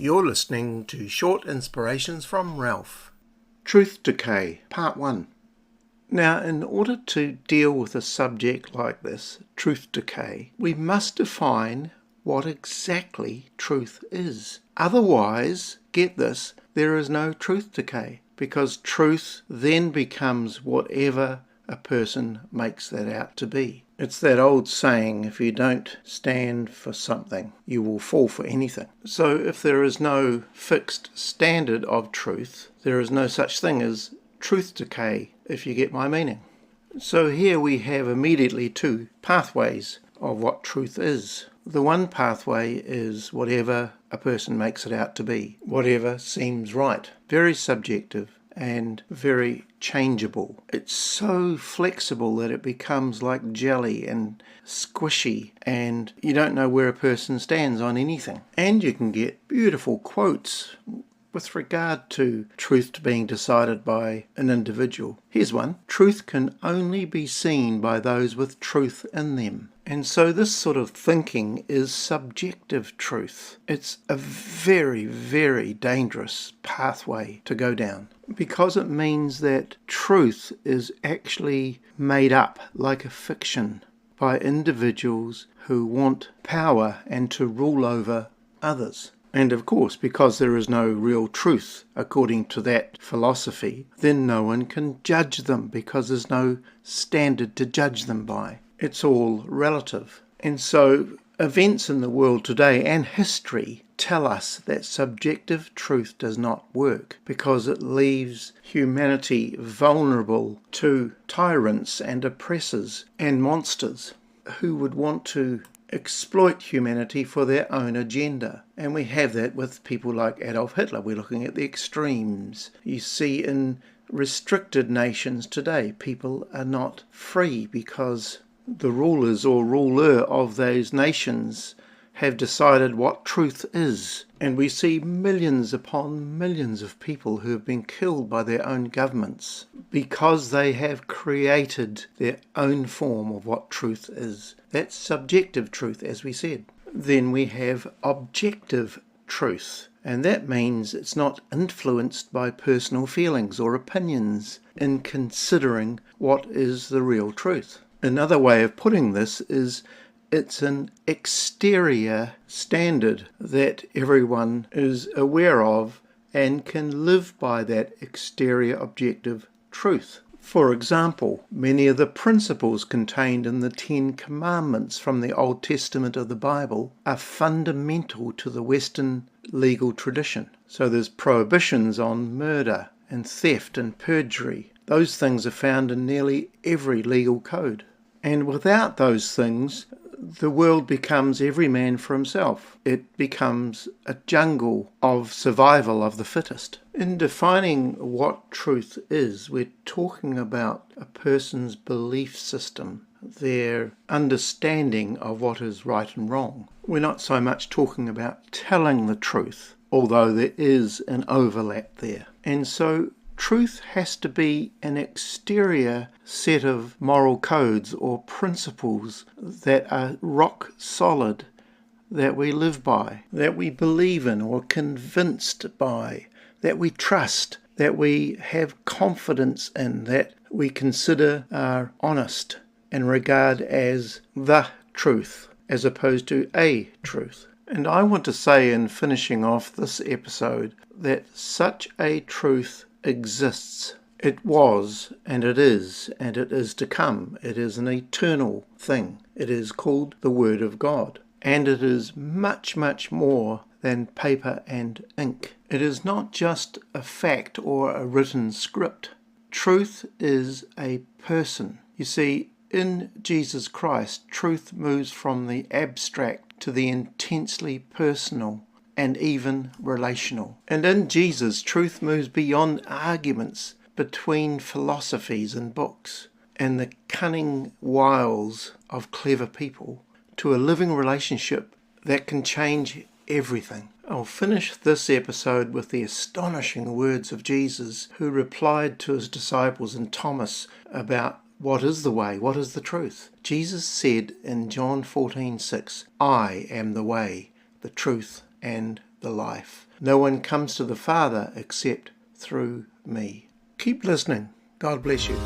You're listening to Short Inspirations from Ralph. Truth Decay, Part 1. Now, in order to deal with a subject like this, truth decay, we must define what exactly truth is. Otherwise, get this, there is no truth decay, because truth then becomes whatever a person makes that out to be. It's that old saying, if you don't stand for something, you will fall for anything. So if there is no fixed standard of truth, there is no such thing as truth decay, if you get my meaning. So here we have immediately two pathways of what truth is. The one pathway is whatever a person makes it out to be, whatever seems right. Very subjective and very changeable. It's so flexible that it becomes like jelly and squishy, and you don't know where a person stands on anything. And you can get beautiful quotes with regard to truth being decided by an individual. Here's one. Truth can only be seen by those with truth in them. And so this sort of thinking is subjective truth. It's a very, very dangerous pathway to go down, because it means that truth is actually made up like a fiction by individuals who want power and to rule over others. And of course, because there is no real truth according to that philosophy, then no one can judge them, because there's no standard to judge them by. It's all relative. And so events in the world today and history tell us that subjective truth does not work, because it leaves humanity vulnerable to tyrants and oppressors and monsters who would want to exploit humanity for their own agenda. And we have that with people like Adolf Hitler. We're looking at the extremes. You see in restricted nations today, people are not free because the rulers or ruler of those nations have decided what truth is. And we see millions upon millions of people who have been killed by their own governments because they have created their own form of what truth is. That's subjective truth, as we said. Then we have objective truth, and that means it's not influenced by personal feelings or opinions in considering what is the real truth. Another way of putting this is it's an exterior standard that everyone is aware of and can live by that exterior objective truth. For example, many of the principles contained in the Ten Commandments from the Old Testament of the Bible are fundamental to the Western legal tradition. So there's prohibitions on murder and theft and perjury. Those things are found in nearly every legal code. And without those things, the world becomes every man for himself. It becomes a jungle of survival of the fittest. In defining what truth is, we're talking about a person's belief system, their understanding of what is right and wrong. We're not so much talking about telling the truth, although there is an overlap there. And so truth has to be an exterior set of moral codes or principles that are rock solid, that we live by, that we believe in or convinced by, that we trust, that we have confidence in, that we consider are honest and regard as the truth as opposed to a truth. And I want to say, in finishing off this episode, that such a truth exists. It was, and it is to come. It is an eternal thing. It is called the Word of God. And it is much, much more than paper and ink. It is not just a fact or a written script. Truth is a person. You see, in Jesus Christ, truth moves from the abstract to the intensely personal and even relational. And in Jesus, truth moves beyond arguments between philosophies and books and the cunning wiles of clever people to a living relationship that can change everything. I'll finish this episode with the astonishing words of Jesus, who replied to his disciples and Thomas about what is the way, what is the truth. Jesus said in John 14:6, I am the way, the truth, and the life. No one comes to the Father except through me. Keep listening. God bless you.